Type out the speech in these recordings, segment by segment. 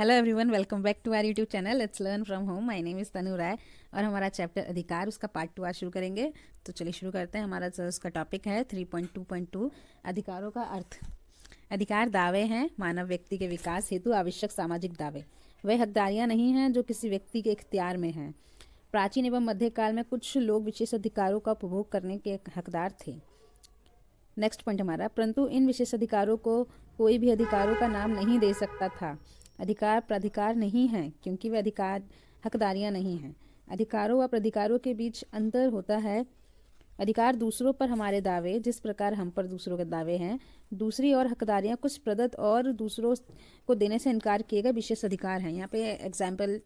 Hello everyone, welcome back to our YouTube channel let's learn from home. My name is Tanu Rai और हमारा chapter अधिकार उसका part 2 आज शुरू करेंगे। तो चलिए शुरू करते हैं। हमारा उसका टॉपिक है 3.2.2 अधिकारों का अर्थ। अधिकार दावे हैं मानव व्यक्ति के विकास हेतु आवश्यक सामाजिक दावे। वे हकदारियाँ नहीं हैं जो किसी व्यक्ति के इख्तियार में हैं। प्राचीन एवं मध्यकाल में कुछ लोग विशेष अधिकारों का उपभोग करने के हकदार थे। नेक्स्ट पॉइंट हमारा, परंतु इन विशेष अधिकारों को कोई भी अधिकारों का नाम नहीं दे सकता था। अधिकार प्राधिकार नहीं हैं क्योंकि वे अधिकार हकदारियां नहीं हैं। अधिकारों व प्राधिकारों के बीच अंतर होता है। अधिकार दूसरों पर हमारे दावे, जिस प्रकार हम पर दूसरों के दावे हैं। दूसरी और हकदारियां कुछ प्रदत्त और दूसरों को देने से इनकार किए गए विशेष अधिकार हैं। यहाँ पे एग्जाम्पल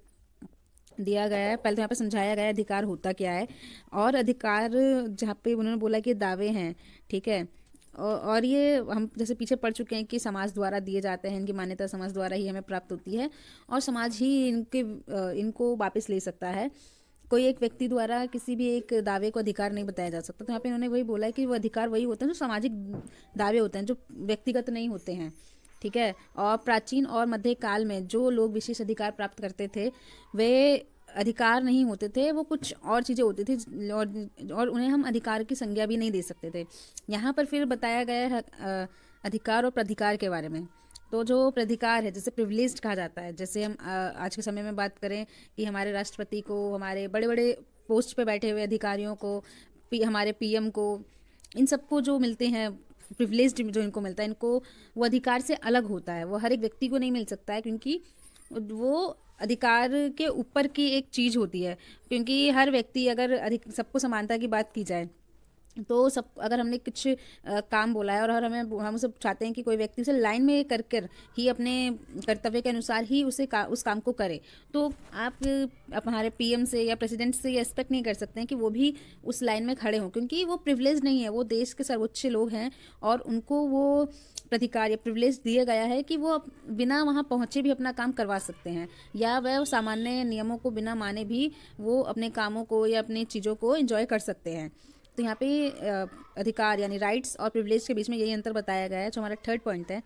दिया गया है। पहले तो यहाँ पे समझाया गया है अधिकार होता क्या है। और अधिकार जहाँ पे उन्होंने बोला कि ये हैं, ठीक है। और ये हम जैसे पीछे पढ़ चुके हैं कि समाज द्वारा दिए जाते हैं, इनकी मान्यता समाज द्वारा ही हमें प्राप्त होती है और समाज ही इनको वापस ले सकता है। कोई एक व्यक्ति द्वारा किसी भी एक दावे को अधिकार नहीं बताया जा सकता। तो यहाँ पे इन्होंने वही बोला है कि वो अधिकार वही होते हैं जो सामाजिक दावे होते हैं, जो व्यक्तिगत नहीं होते हैं, ठीक है। और प्राचीन और मध्य काल में जो लोग विशेष अधिकार प्राप्त करते थे वे अधिकार नहीं होते थे, वो कुछ और चीज़ें होती थी और उन्हें हम अधिकार की संज्ञा भी नहीं दे सकते थे। यहाँ पर फिर बताया गया है अधिकार और प्राधिकार के बारे में। तो जो प्राधिकार है, जैसे प्रिविलेज्ड कहा जाता है, जैसे हम आज के समय में बात करें कि हमारे राष्ट्रपति को, हमारे बड़े बड़े पोस्ट पे बैठे हुए अधिकारियों को, हमारे पीएम को, इन सबको जो मिलते हैं प्रिविलेज्ड जो इनको मिलता है, इनको वो अधिकार से अलग होता है। वो हर एक व्यक्ति को नहीं मिल सकता है क्योंकि वो अधिकार के ऊपर की एक चीज़ होती है। क्योंकि हर व्यक्ति अगर सबको समानता की बात की जाए तो सब, अगर हमने कुछ काम बोला है और हम सब चाहते हैं कि कोई व्यक्ति उसे लाइन में कर कर ही अपने कर्तव्य के अनुसार ही उस काम को करे, तो आप हमारे पीएम से या प्रेसिडेंट से ये एक्सपेक्ट नहीं कर सकते हैं कि वो भी उस लाइन में खड़े हों, क्योंकि वो प्रिविलेज नहीं है। वो देश के सर्वोच्च लोग हैं और उनको वो प्रतिकार या प्रिविलेज दिया गया है कि वो बिना वहाँ पहुँचे भी अपना काम करवा सकते हैं, या वह सामान्य नियमों को बिना माने भी वो अपने कामों को या अपनी चीज़ों को एंजॉय कर सकते हैं। तो यहाँ पे अधिकार यानी राइट्स और प्रिविलेज के बीच में यही अंतर बताया गया है, जो हमारा थर्ड पॉइंट है।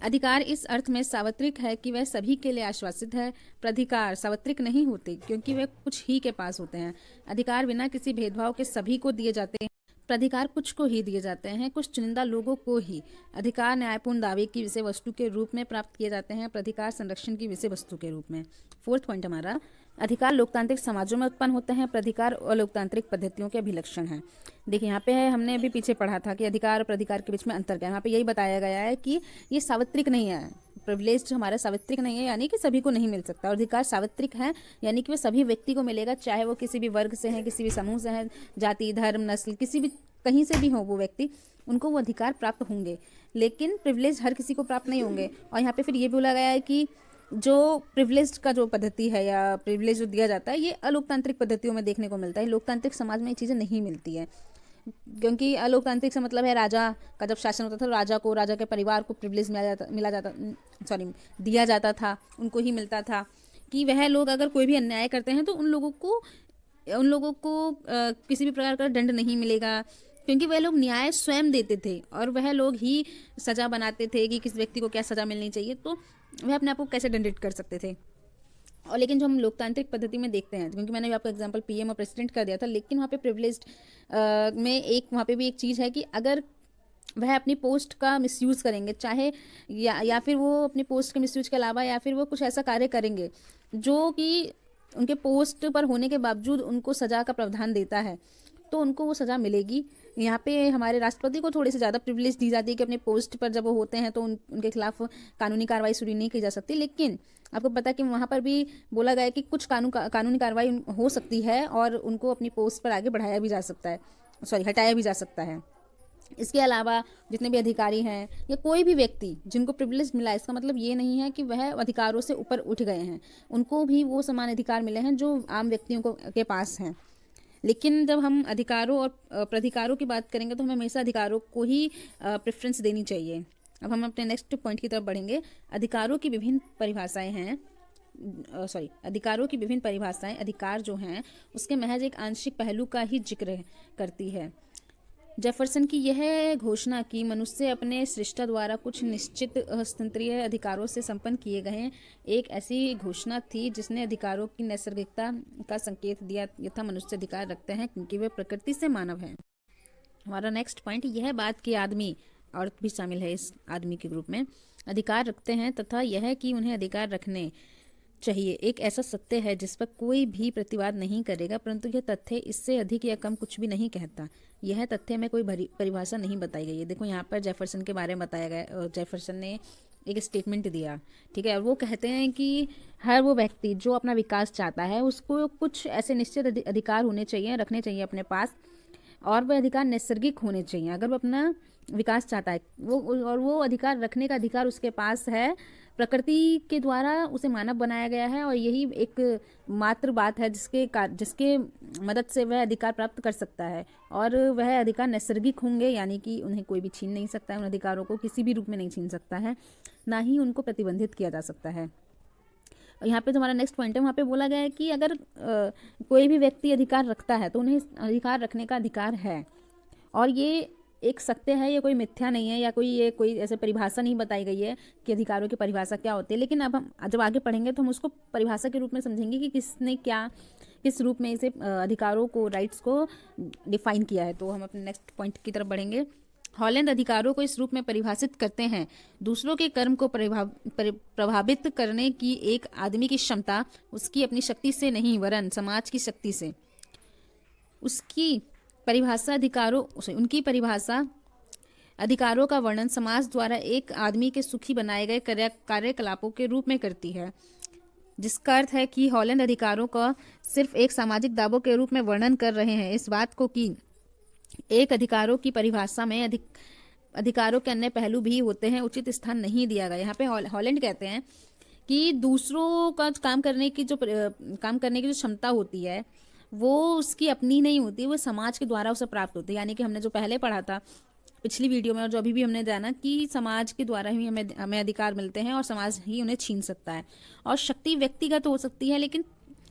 अधिकार इस अर्थ में सार्वत्रिक है कि वह सभी के लिए आश्वासित है। प्राधिकार सार्वत्रिक नहीं होते क्योंकि वे कुछ ही के पास होते हैं। अधिकार बिना किसी भेदभाव के सभी को दिए जाते हैं। प्राधिकार कुछ को ही दिए जाते हैं, कुछ चुनिंदा लोगों को ही। अधिकार न्यायपूर्ण दावे की विषय वस्तु के रूप में प्राप्त किए जाते हैं, प्राधिकार संरक्षण की विषय वस्तु के रूप में। फोर्थ पॉइंट हमारा, अधिकार लोकतांत्रिक समाजों में उत्पन्न होते हैं, प्राधिकार और लोकतांत्रिक पद्धतियों के अभिलक्षण हैं। देखिए यहाँ पे है, हमने अभी पीछे पढ़ा था कि अधिकार और प्राधिकार के बीच में अंतर क्या है। यहाँ पे यही बताया गया है कि ये सार्वत्रिक नहीं है। प्रिविलेज हमारा सार्वत्रिक नहीं है, यानी कि सभी को नहीं मिल सकता। और अधिकार सार्वत्रिक है, यानी कि वह सभी व्यक्ति को मिलेगा, चाहे वो किसी भी वर्ग से हैं, किसी भी समूह से हैं, जाति धर्म नस्ल किसी भी कहीं से भी हो वो व्यक्ति, उनको वो अधिकार प्राप्त होंगे। लेकिन प्रिविलेज हर किसी को प्राप्त नहीं होंगे। और यहाँ पे फिर ये बोला गया है कि जो प्रिविलेज का जो पद्धति है या प्रिविलेज जो दिया जाता है, ये अलोकतांत्रिक पद्धतियों में देखने को मिलता है। लोकतांत्रिक समाज में ये चीज़ें नहीं मिलती है, क्योंकि अलोकतांत्रिक से मतलब है राजा का जब शासन होता था, राजा के परिवार को प्रिविलेज दिया जाता था, उनको ही मिलता था कि वह लोग अगर कोई भी अन्याय करते हैं तो उन लोगों को किसी भी प्रकार का दंड नहीं मिलेगा, क्योंकि वह लोग न्याय स्वयं देते थे और वह लोग ही सजा बनाते थे कि किस व्यक्ति को क्या सजा मिलनी चाहिए, तो वह अपने आप को कैसे दंडित कर सकते थे। और लेकिन जो हम लोकतांत्रिक पद्धति में देखते हैं, क्योंकि मैंने आपको एग्जांपल पीएम और प्रेसिडेंट कर दिया था, लेकिन वहाँ पे प्रिविलेज्ड में एक वहाँ पे भी एक चीज़ है कि अगर वह अपनी पोस्ट का मिसयूज़ करेंगे, चाहे या फिर वो अपनी पोस्ट के मिसयूज के अलावा या फिर वो कुछ ऐसा कार्य करेंगे जो कि उनके पोस्ट पर होने के बावजूद उनको सज़ा का प्रावधान देता है, तो उनको वो सज़ा मिलेगी। यहाँ पे हमारे राष्ट्रपति को थोड़ी सी ज़्यादा प्रिविलेज दी जाती है कि अपने पोस्ट पर जब वो होते हैं तो उनके खिलाफ कानूनी कार्रवाई शुरू नहीं की जा सकती। लेकिन आपको पता है कि वहाँ पर भी बोला गया है कि कुछ कानूनी कार्रवाई हो सकती है और उनको अपनी पोस्ट पर आगे बढ़ाया भी जा सकता है, हटाया भी जा सकता है। इसके अलावा जितने भी अधिकारी हैं या कोई भी व्यक्ति जिनको प्रिविलेज मिला, इसका मतलब ये नहीं है कि वह अधिकारों से ऊपर उठ गए हैं, उनको भी वो समान अधिकार मिले हैं जो आम व्यक्तियों के पास हैं। लेकिन जब हम अधिकारों और प्राधिकारों की बात करेंगे तो हमें हमेशा अधिकारों को ही प्रेफरेंस देनी चाहिए। अब हम अपने नेक्स्ट पॉइंट की तरफ बढ़ेंगे। अधिकारों की विभिन्न परिभाषाएं हैं, अधिकारों की विभिन्न परिभाषाएं अधिकार जो हैं उसके महज एक आंशिक पहलू का ही जिक्र करती है। जेफरसन की यह घोषणा कि मनुष्य अपने सृष्टा द्वारा कुछ निश्चित हस्तांतरीय अधिकारों से संपन्न किए गए हैं, एक ऐसी घोषणा थी जिसने अधिकारों की नैसर्गिकता का संकेत दिया यथा मनुष्य अधिकार रखते हैं क्योंकि वे प्रकृति से मानव हैं। हमारा नेक्स्ट पॉइंट यह बात कि आदमी, औरत भी शामिल है इस आदमी के ग्रुप में, अधिकार रखते हैं तथा यह कि उन्हें अधिकार रखने चाहिए एक ऐसा सत्य है जिस पर कोई भी प्रतिवाद नहीं करेगा, परंतु यह तथ्य इससे अधिक या कम कुछ भी नहीं कहता। यह तथ्य में कोई परिभाषा नहीं बताई गई है। देखो यहाँ पर जेफरसन के बारे में बताया गया और जेफरसन ने एक स्टेटमेंट दिया, ठीक है। और वो कहते हैं कि हर वो व्यक्ति जो अपना विकास चाहता है उसको कुछ ऐसे निश्चित अधिकार होने चाहिए, रखने चाहिए अपने पास, और वह अधिकार नैसर्गिक होने चाहिए। अगर वो अपना विकास चाहता है वो अधिकार रखने का अधिकार उसके पास है, प्रकृति के द्वारा उसे मानव बनाया गया है और यही एक मात्र बात है जिसके मदद से वह अधिकार प्राप्त कर सकता है। और वह अधिकार नैसर्गिक होंगे, यानी कि उन्हें कोई भी छीन नहीं सकता है, उन अधिकारों को किसी भी रूप में नहीं छीन सकता है, ना ही उनको प्रतिबंधित किया जा सकता है। यहाँ पे जो हमारा नेक्स्ट पॉइंट है वहाँ पे बोला गया है कि अगर कोई भी व्यक्ति अधिकार रखता है तो उन्हें अधिकार रखने का अधिकार है, और ये एक सत्य है, ये कोई मिथ्या नहीं है या कोई ऐसे परिभाषा नहीं बताई गई है कि अधिकारों की परिभाषा क्या होती है। लेकिन अब हम जब आगे पढ़ेंगे तो हम उसको परिभाषा के रूप में समझेंगे कि किसने किस रूप में इसे अधिकारों को, राइट्स को डिफाइन किया है। तो हम अपने नेक्स्ट पॉइंट की तरफ बढ़ेंगे। हॉलैंड अधिकारों को इस रूप में परिभाषित करते हैं: दूसरों के कर्म को प्रभावित करने की एक आदमी की क्षमता उसकी अपनी शक्ति से नहीं वरन समाज की शक्ति से। उनकी परिभाषा अधिकारों का वर्णन समाज द्वारा एक आदमी के सुखी बनाए गए कार्यकलापों के रूप में करती है, जिसका अर्थ है कि हॉलैंड अधिकारों का सिर्फ एक सामाजिक दावों के रूप में वर्णन कर रहे हैं। इस बात को कि एक अधिकारों की परिभाषा में अधिकारों के अन्य पहलू भी होते हैं उचित स्थान नहीं दिया गया। यहाँ पे हॉलैंड कहते हैं कि दूसरों का काम करने की जो क्षमता होती है वो उसकी अपनी नहीं होती, वो समाज के द्वारा उसे प्राप्त होती है। यानी कि हमने जो पहले पढ़ा था पिछली वीडियो में और जो अभी भी हमने जाना कि समाज के द्वारा ही हमें अधिकार मिलते हैं और समाज ही उन्हें छीन सकता है। और शक्ति व्यक्तिगत हो सकती है, लेकिन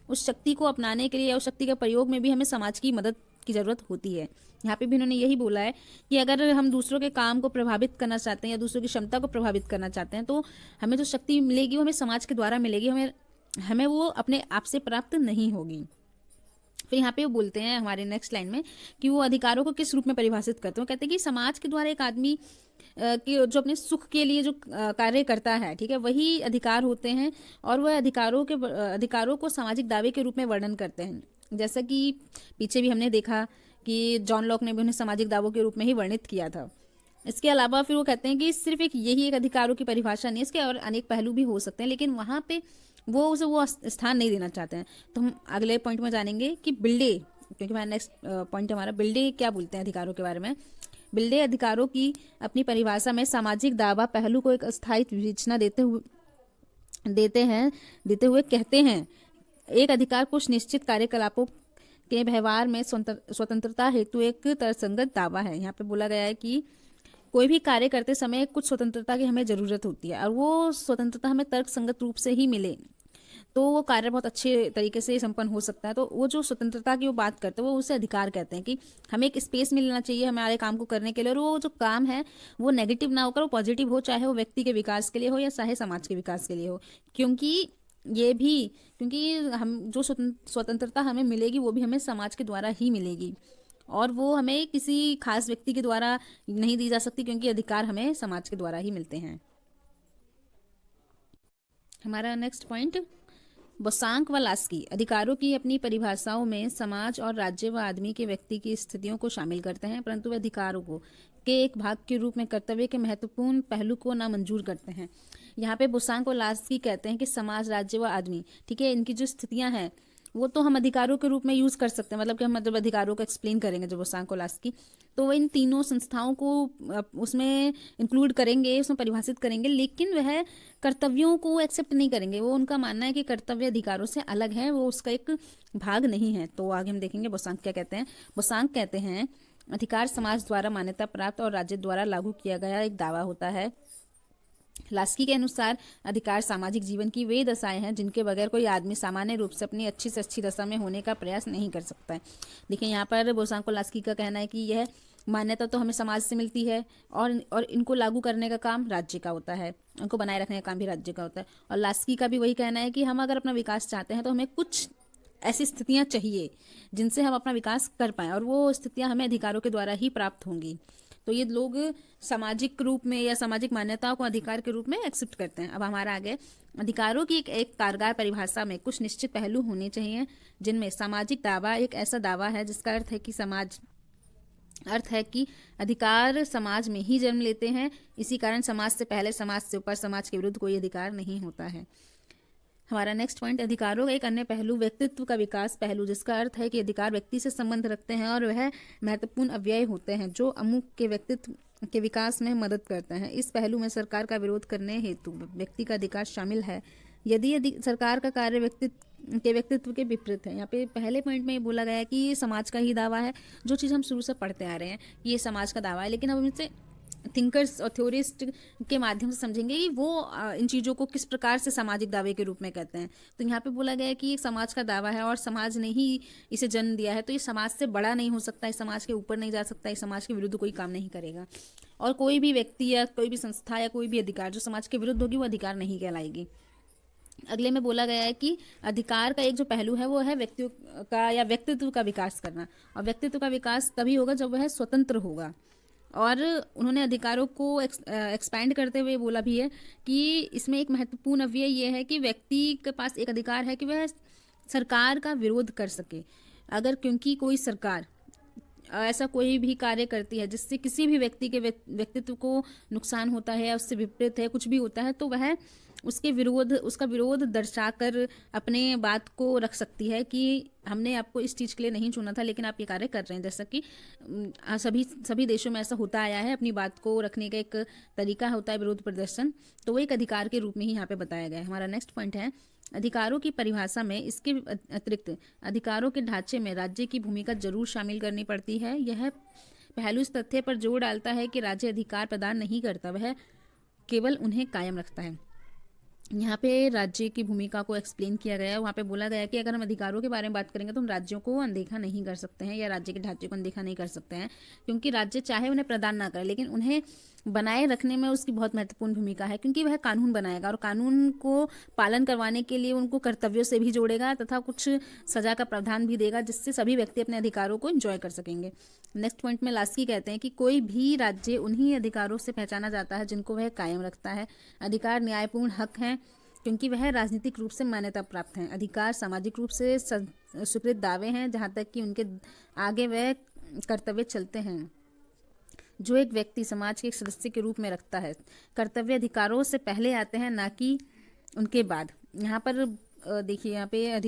उस शक्ति को अपनाने के लिए या उस शक्ति के प्रयोग में भी हमें समाज की मदद की ज़रूरत होती है। यहाँ पे भी उन्होंने यही बोला है कि अगर हम दूसरों के काम को प्रभावित करना चाहते हैं या दूसरों की क्षमता को प्रभावित करना चाहते हैं तो हमें जो शक्ति मिलेगी वो हमें समाज के द्वारा मिलेगी, हमें वो अपने आप से प्राप्त नहीं होगी। फिर यहाँ पे वो बोलते हैं हमारे नेक्स्ट लाइन में कि वो अधिकारों को किस रूप में परिभाषित करते हैं। कहते हैं कि समाज के द्वारा एक आदमी कि जो अपने सुख के लिए जो कार्य करता है, ठीक है, वही अधिकार होते हैं और वह अधिकारों को सामाजिक दावे के रूप में वर्णन करते हैं। जैसा कि पीछे भी हमने देखा कि जॉन लॉक ने भी उन्हें सामाजिक दावों के रूप में ही वर्णित किया था। इसके अलावा फिर वो कहते हैं कि सिर्फ यही एक अधिकारों की परिभाषा नहीं, इसके और अनेक पहलू भी हो सकते हैं, लेकिन वहाँ पे वो उसे वो स्थान नहीं देना चाहते हैं। तो हम अगले पॉइंट में जानेंगे कि बिल्डे, क्योंकि हमारा नेक्स्ट पॉइंट हमारा बिल्डे क्या बोलते हैं अधिकारों के बारे में। बिल्डे अधिकारों की अपनी परिभाषा में सामाजिक दावा पहलू को एक अस्थायी विवेचना देते हुए कहते हैं एक अधिकार कुछ निश्चित कार्यकलापों के व्यवहार में स्वतंत्रता हेतु एक तर्कसंगत दावा है। यहाँ पे बोला गया है कि कोई भी कार्य करते समय कुछ स्वतंत्रता की हमें ज़रूरत होती है और वो स्वतंत्रता हमें तर्कसंगत रूप से ही मिले तो वो कार्य बहुत अच्छे तरीके से संपन्न हो सकता है। तो वो जो स्वतंत्रता की वो बात करते हैं वो उसे अधिकार कहते हैं कि हमें एक स्पेस मिलना चाहिए हमारे काम को करने के लिए, और वो जो काम है वो नेगेटिव ना होकर वो पॉजिटिव हो, चाहे वो व्यक्ति के विकास के लिए हो या चाहे समाज के विकास के लिए हो। क्योंकि हम जो स्वतंत्रता हमें मिलेगी वो भी हमें समाज के द्वारा ही मिलेगी और वो हमें किसी खास व्यक्ति के द्वारा नहीं दी जा सकती, क्योंकि अधिकार हमें समाज के द्वारा ही मिलते हैं। हमारा नेक्स्ट पॉइंट, बोसांक व लास्की अधिकारों की अपनी परिभाषाओं में समाज और राज्य व आदमी के व्यक्ति की स्थितियों को शामिल करते हैं, परंतु वे अधिकारों को के एक भाग के रूप में कर्तव्य के महत्वपूर्ण पहलू को नामंजूर करते हैं। यहाँ पे बोसांक और लास्की कहते हैं कि समाज, राज्य व आदमी, ठीक है, इनकी जो स्थितियां हैं वो तो हम अधिकारों के रूप में यूज कर सकते हैं, मतलब कि हम अधिकारों को एक्सप्लेन करेंगे जब बोसांक और लास्की, तो वह इन तीनों संस्थाओं को उसमें इंक्लूड करेंगे, उसमें परिभाषित करेंगे, लेकिन वह कर्तव्यों को एक्सेप्ट नहीं करेंगे। वो उनका मानना है कि कर्तव्य अधिकारों से अलग है, वो उसका एक भाग नहीं है। तो आगे हम देखेंगे बोसांक क्या कहते हैं। बोसांक कहते हैं अधिकार समाज द्वारा मान्यता प्राप्त और राज्य द्वारा लागू किया गया एक दावा होता है। लास्की के अनुसार अधिकार सामाजिक जीवन की वे दशाएं हैं जिनके बगैर कोई आदमी सामान्य रूप से अपनी अच्छी से अच्छी दशा में होने का प्रयास नहीं कर सकता है। देखिए यहाँ पर बोसांक और लास्की का कहना है कि यह मान्यता तो हमें समाज से मिलती है, और इनको लागू करने का काम राज्य का होता है, उनको बनाए रखने का काम भी राज्य का होता है। और लास्की का भी वही कहना है कि हम अगर अपना विकास चाहते हैं तो हमें कुछ ऐसी स्थितियां चाहिए जिनसे हम अपना विकास कर पाएँ, और वो स्थितियां हमें अधिकारों के द्वारा ही प्राप्त होंगी। तो ये लोग सामाजिक रूप में या सामाजिक मान्यताओं को अधिकार के रूप में एक्सेप्ट करते हैं। अब हमारा आगे अधिकारों की एक कारगर परिभाषा में कुछ निश्चित पहलू होने चाहिए, जिनमें सामाजिक दावा एक ऐसा दावा है जिसका अर्थ है कि अधिकार समाज में ही जन्म लेते हैं। इसी कारण समाज से पहले, समाज से ऊपर, समाज के विरुद्ध कोई अधिकार नहीं होता है। हमारा नेक्स्ट पॉइंट, अधिकारों का एक अन्य पहलू व्यक्तित्व का विकास पहलू, जिसका अर्थ है कि अधिकार व्यक्ति से संबंध रखते हैं और वह महत्वपूर्ण अव्यय होते हैं जो अमुक के व्यक्तित्व के विकास में मदद करते हैं। इस पहलू में सरकार का विरोध करने हेतु व्यक्ति का अधिकार शामिल है यदि सरकार का कार्य व्यक्तित्व के विपरीत है। यहाँ पे पहले पॉइंट में ये बोला गया है कि ये समाज का ही दावा है, जो चीज़ हम शुरू से पढ़ते आ रहे हैं कि ये समाज का दावा है, लेकिन अब इनसे थिंकर्स और थ्योरिस्ट के माध्यम से समझेंगे कि वो इन चीज़ों को किस प्रकार से सामाजिक दावे के रूप में कहते हैं। तो यहाँ पे बोला गया है कि एक समाज का दावा है और समाज ने ही इसे जन्म दिया है, तो ये समाज से बड़ा नहीं हो सकता, इस समाज के ऊपर नहीं जा सकता, इस समाज के विरुद्ध कोई काम नहीं करेगा। और कोई भी व्यक्ति या कोई भी संस्था या कोई भी अधिकार जो समाज के विरुद्ध होगी वो अधिकार नहीं कहलाएगी। अगले में बोला गया है कि अधिकार का एक जो पहलू है वो है व्यक्तियों का या व्यक्तित्व का विकास करना, और व्यक्तित्व का विकास तभी होगा जब वह स्वतंत्र होगा। और उन्होंने अधिकारों को एक्सपैंड करते हुए बोला भी है कि इसमें एक महत्वपूर्ण अवयव ये है कि व्यक्ति के पास एक अधिकार है कि वह सरकार का विरोध कर सके। अगर क्योंकि कोई सरकार ऐसा कोई भी कार्य करती है जिससे किसी भी व्यक्ति के व्यक्तित्व को नुकसान होता है या उससे विपरीत है, कुछ भी होता है, तो वह उसका विरोध दर्शाकर अपने बात को रख सकती है कि हमने आपको इस चीज़ के लिए नहीं चुना था, लेकिन आप ये कार्य कर रहे हैं। जैसा कि सभी देशों में ऐसा होता आया है, अपनी बात को रखने का एक तरीका होता है विरोध प्रदर्शन, तो वो एक अधिकार के रूप में ही यहाँ पे बताया गया है। हमारा नेक्स्ट पॉइंट है, अधिकारों की परिभाषा में इसके अतिरिक्त अधिकारों के ढांचे में राज्य की भूमिका जरूर शामिल करनी पड़ती है। यह पहलू इस तथ्य पर जोर डालता है कि राज्य अधिकार प्रदान नहीं करता, वह केवल उन्हें कायम रखता है। यहाँ पे राज्य की भूमिका को एक्सप्लेन किया गया है। वहाँ पे बोला गया है कि अगर हम अधिकारों के बारे में बात करेंगे तो हम राज्यों को अनदेखा नहीं कर सकते हैं या राज्य के ढांचे को अनदेखा नहीं कर सकते हैं, क्योंकि राज्य चाहे उन्हें प्रदान ना करे, लेकिन उन्हें बनाए रखने में उसकी बहुत महत्वपूर्ण भूमिका है, क्योंकि वह कानून बनाएगा और कानून को पालन करवाने के लिए उनको कर्तव्यों से भी जोड़ेगा तथा कुछ सजा का प्रावधान भी देगा, जिससे सभी व्यक्ति अपने अधिकारों को एंजॉय कर सकेंगे। नेक्स्ट पॉइंट में लास्की कहते हैं कि कोई भी राज्य उन्हीं अधिकारों से पहचाना जाता है जिनको वह कायम रखता है। अधिकार न्यायपूर्ण हक हैं क्योंकि वह राजनीतिक रूप से मान्यता प्राप्त हैं। अधिकार सामाजिक रूप से स्वीकृत दावे हैं, जहाँ तक कि उनके आगे वह कर्तव्य चलते हैं जो एक व्यक्ति समाज के एक सदस्य के रूप में रखता है। कर्तव्य अधिकारों से पहले आते हैं, ना कि उनके बाद। यहाँ पर देखिए, यहाँ पे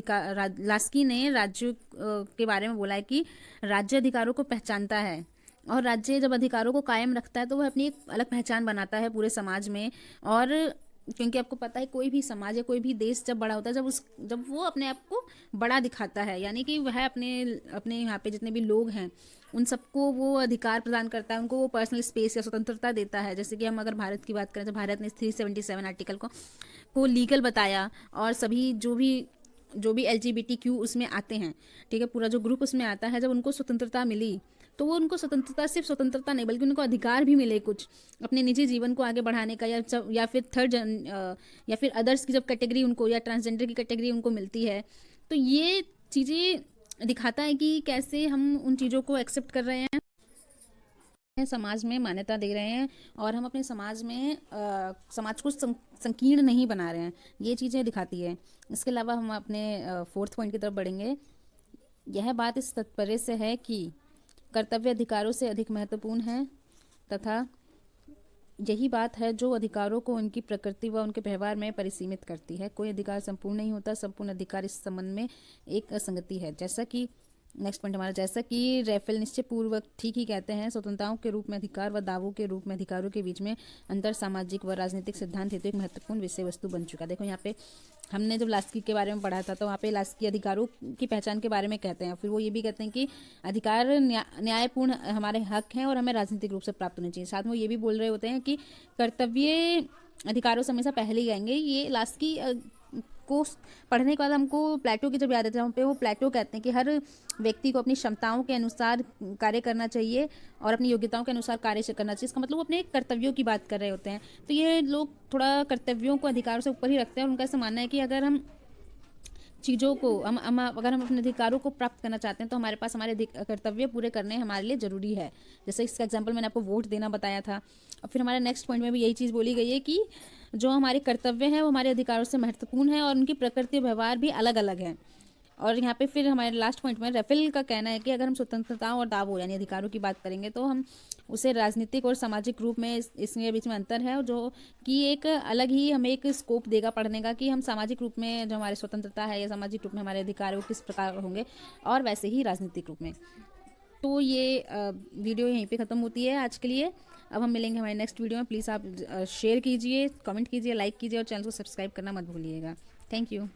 लास्की ने राज्य के बारे में बोला है कि राज्य अधिकारों को पहचानता है, और राज्य जब अधिकारों को कायम रखता है तो वह अपनी एक अलग पहचान बनाता है पूरे समाज में। और क्योंकि आपको पता है कोई भी समाज या कोई भी देश जब बड़ा होता है, जब वो अपने आप को बड़ा दिखाता है, यानी कि वह अपने यहाँ पे जितने भी लोग हैं उन सबको वो अधिकार प्रदान करता है, उनको वो पर्सनल स्पेस या स्वतंत्रता देता है। जैसे कि हम अगर भारत की बात करें तो भारत ने 377 आर्टिकल को लीगल बताया, और सभी जो भी LGBTQ उसमें आते हैं, ठीक है, पूरा जो ग्रुप उसमें आता है, जब उनको स्वतंत्रता मिली तो वो उनको स्वतंत्रता, सिर्फ स्वतंत्रता नहीं बल्कि उनको अधिकार भी मिले कुछ अपने निजी जीवन को आगे बढ़ाने का, या फिर या फिर अदर्स की जब कैटेगरी उनको, या ट्रांसजेंडर की कैटेगरी उनको मिलती है, तो ये चीज़ें दिखाता है कि कैसे हम उन चीज़ों को एक्सेप्ट कर रहे हैं, समाज में मान्यता दे रहे हैं, और हम अपने समाज को संकीर्ण नहीं बना रहे हैं। ये चीज़ें दिखाती है। इसके अलावा हम अपने 4th पॉइंट की तरफ बढ़ेंगे। यह बात इस तात्पर्य से है कि कर्तव्य अधिकारों से अधिक महत्वपूर्ण है, तथा यही बात है जो अधिकारों को उनकी प्रकृति व उनके व्यवहार में परिसीमित करती है। कोई अधिकार संपूर्ण नहीं होता, संपूर्ण अधिकार इस संबंध में एक असंगति है। जैसा कि नेक्स्ट पॉइंट हमारा, जैसा कि रेफेल निश्चय पूर्वक ठीक ही कहते हैं, स्वतंत्रताओं के रूप में अधिकार व दावों के रूप में अधिकारों के बीच में अंतर सामाजिक व राजनीतिक सिद्धांत हेतु एक महत्वपूर्ण विषय वस्तु बन चुका। देखो यहाँ पे हमने जब लास्की के बारे में पढ़ा था तो वहाँ पे लास्की अधिकारों की पहचान के बारे में कहते हैं, फिर वो ये भी कहते हैं कि अधिकार न्यायपूर्ण हमारे हक हैं और हमें राजनीतिक रूप से प्राप्त होने चाहिए। साथ में वो ये भी बोल रहे होते हैं कि कर्तव्य अधिकारों से हमेशा पहले ही आएंगे। ये लास्की को पढ़ने के बाद हमको प्लेटो की जब याद आती है, वहाँ पे वो प्लेटो कहते हैं कि हर व्यक्ति को अपनी क्षमताओं के अनुसार कार्य करना चाहिए और अपनी योग्यताओं के अनुसार कार्य करना चाहिए। इसका मतलब वो अपने कर्तव्यों की बात कर रहे होते हैं। तो ये लोग थोड़ा कर्तव्यों को अधिकारों से ऊपर ही रखते हैं और उनका ऐसा मानना है कि अगर हम चीज़ों को अगर हम अपने अधिकारों को प्राप्त करना चाहते हैं तो हमारे पास हमारे कर्तव्य पूरे करने हमारे लिए ज़रूरी है। जैसे इसका एग्जांपल मैंने आपको वोट देना बताया था। और फिर हमारे नेक्स्ट पॉइंट में भी यही चीज़ बोली गई है कि जो हमारे कर्तव्य हैं वो हमारे अधिकारों से महत्वपूर्ण है और उनकी प्रकृति व्यवहार भी अलग अलग है। और यहाँ पे फिर हमारे लास्ट पॉइंट में रेफेल का कहना है कि अगर हम स्वतंत्रता और दावों यानी अधिकारों की बात करेंगे तो हम उसे राजनीतिक और सामाजिक रूप में इसके बीच में अंतर है, जो कि एक अलग ही हमें एक स्कोप देगा पढ़ने का कि हम सामाजिक रूप में जो हमारी स्वतंत्रता है या सामाजिक रूप में हमारे अधिकार वो किस प्रकार होंगे, और वैसे ही राजनीतिक रूप में। तो ये वीडियो यहीं पे ख़त्म होती है आज के लिए। अब हम मिलेंगे हमारे नेक्स्ट वीडियो में। प्लीज़ आप शेयर कीजिए, कमेंट कीजिए, लाइक कीजिए और चैनल को सब्सक्राइब करना मत भूलिएगा। Thank you.